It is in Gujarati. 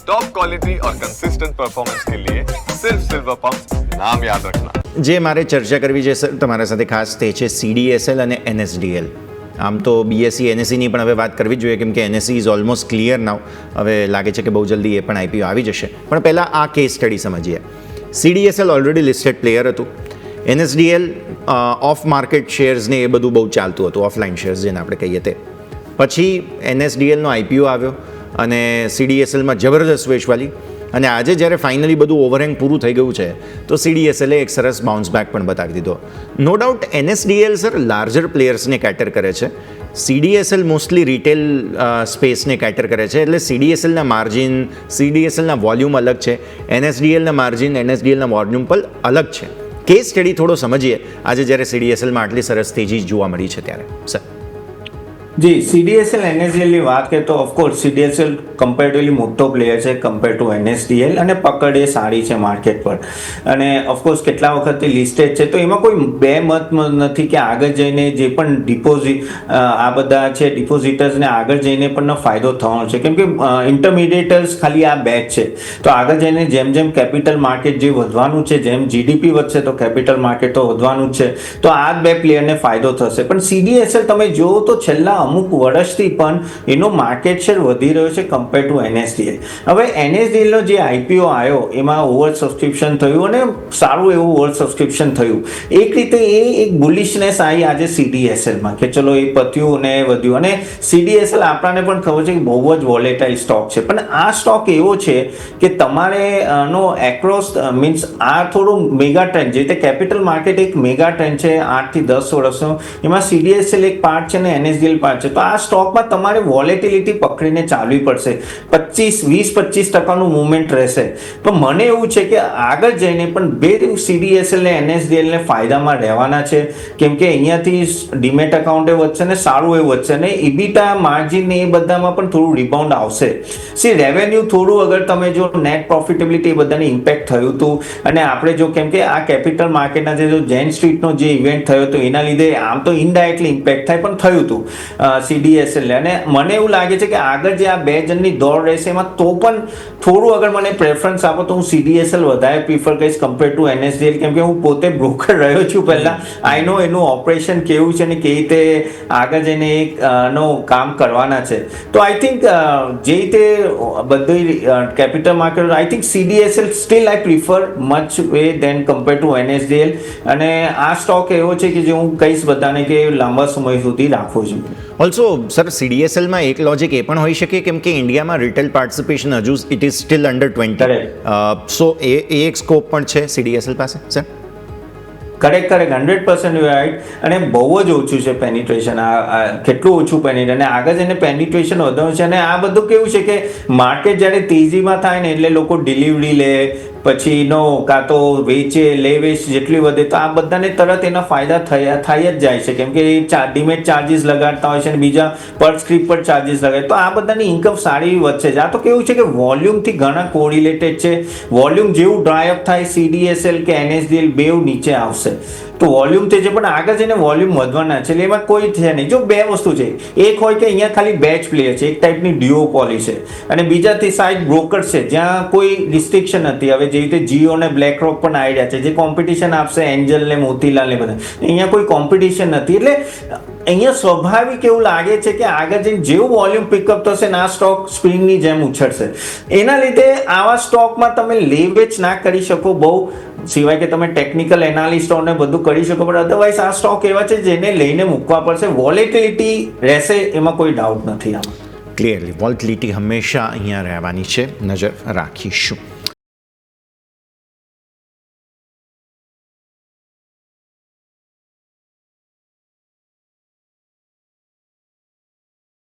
टॉप क्वालिटी और कंसिस्टेंट परफॉर्मेंस के लिए सिर्फ सिल्वर पंप, नाम याद रखना. જે મારે ચર્ચા કરવી છે સર તમારા સાથે ખાસ તે છે CDSL અને NSDL. આમ તો BSE NSEની પણ હવે વાત કરવી જ જોઈએ, કેમ કે NSE is almost clear now. હવે લાગે છે કે બહુ જલ્દી એ પણ IPO આવી જશે. પણ પહેલાં આ કેસ સ્ટડી સમજીએ. CDSL ઓલરેડી લિસ્ટેડ પ્લેયર હતું. NSDL ઓફ માર્કેટ શેર્સને એ બધું બહુ ચાલતું હતું, ઓફલાઈન શેર્સ જેને આપણે કહીએ તે. પછી NSDLનો IPO આવ્યો અને CDSLમાં જબરદસ્ત વેચવાલી. અને આજે જ્યારે ફાઇનલી બધું ઓવરહેંગ પૂરું થઈ ગયું છે તો CDSLએ એક સરસ બાઉન્સ બેક પણ બતાવી દીધો. No doubt NSDL sir larger પ્લેયર્સને કેટર કરે છે, CDSL મોસ્ટલી રિટેલ સ્પેસને કેટર કરે છે. એટલે CDSLના માર્જિન, CDSLના વોલ્યુમ અલગ છે, NSDLના માર્જિન, NSDLના વોલ્યુમ પણ અલગ છે. કેસ સ્ટડી થોડો સમજીએ આજે જ્યારે CDSLમાં આટલી સરસ તેજી જોવા મળી છે ત્યારે. સર જી, CDSL NSDL ની વાત કરીએ તો ઓફકોર્સ CDSL કમ્પેરેટિવલી મોટો પ્લેયર છે કમ્પેર ટુ NSDL અને પકડ એ સારી છે માર્કેટ પર. અને ઓફકોર્સ કેટલા વખતથી લિસ્ટેડ છે તો એમાં કોઈ બે મત નથી કે આગળ જઈને જે પણ આ બધા છે ડિપોઝિટર્સને આગળ જઈને પણ ફાયદો થવાનો છે, કેમ કે ઇન્ટરમીડિયેટર્સ ખાલી આ બે જ છે. તો આગળ જઈને જેમ જેમ કેપિટલ માર્કેટ જે વધવાનું છે, જેમ GDP વધશે તો કેપિટલ માર્કેટ તો વધવાનું જ છે. તો આ જ બે પ્લેયરને ફાયદો થશે. પણ CDSL તમે જુઓ તો છેલ્લા અમુક વર્ષથી પણ એનો માર્કેટ શેર વધી રહ્યો છે કમ્પેર ટુ NSDL. હવે NSDL નો જે IPO આવ્યો એમાં ઓવર સબસ્ક્રિપ્શન થયું અને સારું એવું ઓવર સબસ્ક્રિપ્શન થયું. એક રીતે એ એક બુલિશનેસ આવી આજે CDSLમાં કે ચલો એ પત્યું અને વધ્યું. અને CDSL આપણાને પણ ખબર છે કે બહુ જ વોલેટાઇલ સ્ટોક છે, પણ આ સ્ટોક એવો છે કે તમારે નો એક્રોસ મીન્સ આ થોડું મેગા ટ્રેન્ડ, જે રીતે કેપિટલ માર્કેટ એક મેગા ટ્રેન્ડ છે 8 થી 10 વર્ષનો, એમાં CDSL એક પાર્ટ છે અને NSDL પાર્ટ છે. તો આ સ્ટોકમાં તમારે વોલેટિલિટી પકડીને ચાલવી પડશે. 20-25% મૂવમેન્ટ રહેશે. તો મને એવું છે કે આગળ જઈને પણ બે CDSL અને NSDL ને ફાયદામાં રહેવાના છે, કેમ કે અહીંયાથી ડીમેટ એકાઉન્ટ વધશે ને સારું એવું વધશે ને EBITDA માર્જિન એ બધામાં પણ થોડું રિબાઉન્ડ આવશે. રેવન્યુ થોડું અગર તમે જો નેટ પ્રોફિટેબિલિટી એ બધાને ઇમ્પેક્ટ થયું હતું. અને આપણે જો કેમ કે આ કેપિટલ માર્કેટના જે જેન સ્ટ્રીટનો જે ઇવેન્ટ થયો હતો એના લીધે આમ તો ઇનડાયરેક્ટલી ઇમ્પેક્ટ થાય પણ થયું હતું CDSL. અને મને એવું લાગે છે કે આગળ જે આ બે જણની દોડ રહેશે એમાં તો પણ થોડું અગર મને પ્રેફરન્સ આપો તો હું CDSL વધારે પ્રિફર કરીશ કમ્પેર ટુ NSDL, કેમ કે હું પોતે બ્રોકર રહ્યો છું પહેલા. આઈ નો એનું ઓપરેશન કેવું છે ને કેવી રીતે આગળ જઈને નો કામ કરવાના છે. તો આઈ થિંક જે રીતે બધી capital market I think CDSL still I prefer much way then compare to NSDL. અને આ સ્ટોક એવો છે કે જે હું કહીશ બધાને કે લાંબા સમય સુધી રાખવું છું. ઓલ્સો સર CDSLમાં એક લોજિક એ પણ હોઈ શકે કેમ કે ઇન્ડિયામાં રિટેલ પાર્ટિસિપેશન હજુ ઇટ ઇઝ સ્ટીલ અંડર 20. સો એ એક સ્કોપ પણ છે CDSL પાસે સર. Correct 100% right. અને બહુ જ ઓછું છે પેનિટ્રેશન. આ કેટલું ઓછું પેનિટ્રેશન, અને આગળ જઈને પેનિટ્રેશન વધવાનું છે. અને આ બધું કેવું છે કે માર્કેટ જ્યારે તેજીમાં થાય ને એટલે લોકો ડિલિવરી લે, પછી કાં તો વેચે, લે વેચ જેટલી વધે તો આ બધાને તરત એના ફાયદા થઈ જ જાય છે, કેમ કે ડીમેટ ચાર્જીસ લગાડતા હોય છે અને બીજા પર સ્ક્રિપ્ટ પર ચાર્જીસ લગાડે તો આ બધાની ઇન્કમ સારી વધશે. આ તો કેવું છે કે વોલ્યુમથી ઘણા કોરિલેટેડ છે. વોલ્યુમ જેવું ડ્રાય અપ થાય CDSL કે NSDL બેવ નીચે આવશે. તો વોલ્યુમ તે છે પણ આગળ જઈને વોલ્યુમ વધવાના છે. એટલે એમાં કોઈ છે નહીં. જો બે વસ્તુ છે, એક હોય કે અહીંયા ખાલી બેચ પ્લેયર છે, એક ટાઈપની ડ્યુઓપોલી છે, અને બીજાથી સાઈડ બ્રોકર્સ છે જ્યાં કોઈ રિસ્ટ્રિક્શન નથી. હવે જે રીતે જીઓ ને બ્લેક રોક પણ આઈડિયા છે જે કોમ્પિટિશન આપશે એન્જલ ને મોતીલાલ ને બધા, અહીંયા કોઈ કોમ્પિટિશન નથી. એટલે અહીંયા સ્વાભાવિક એવું લાગે છે કે આગળ જઈને જેવું વોલ્યુમ પિકઅપ થશે ને આ સ્ટોક સ્પ્રિંગની જેમ ઉછળશે. એના લીધે આવા સ્ટોકમાં તમે લેવેચ ના કરી શકો બહુ, સિવાય કે તમે ટેકનિકલ એનાલિસ્ટોને બધું કરી શકો, પણ અધરવાઇઝ આ સ્ટોક એવા છે જેને લઈને મૂકવા પડશે. વોલેટિલિટી રહેશે એમાં કોઈ ડાઉટ નથી. આમાં ક્લિયરલી વોલેટિલિટી હંમેશા અહીંયા રહેવાની છે, નજર રાખીશું.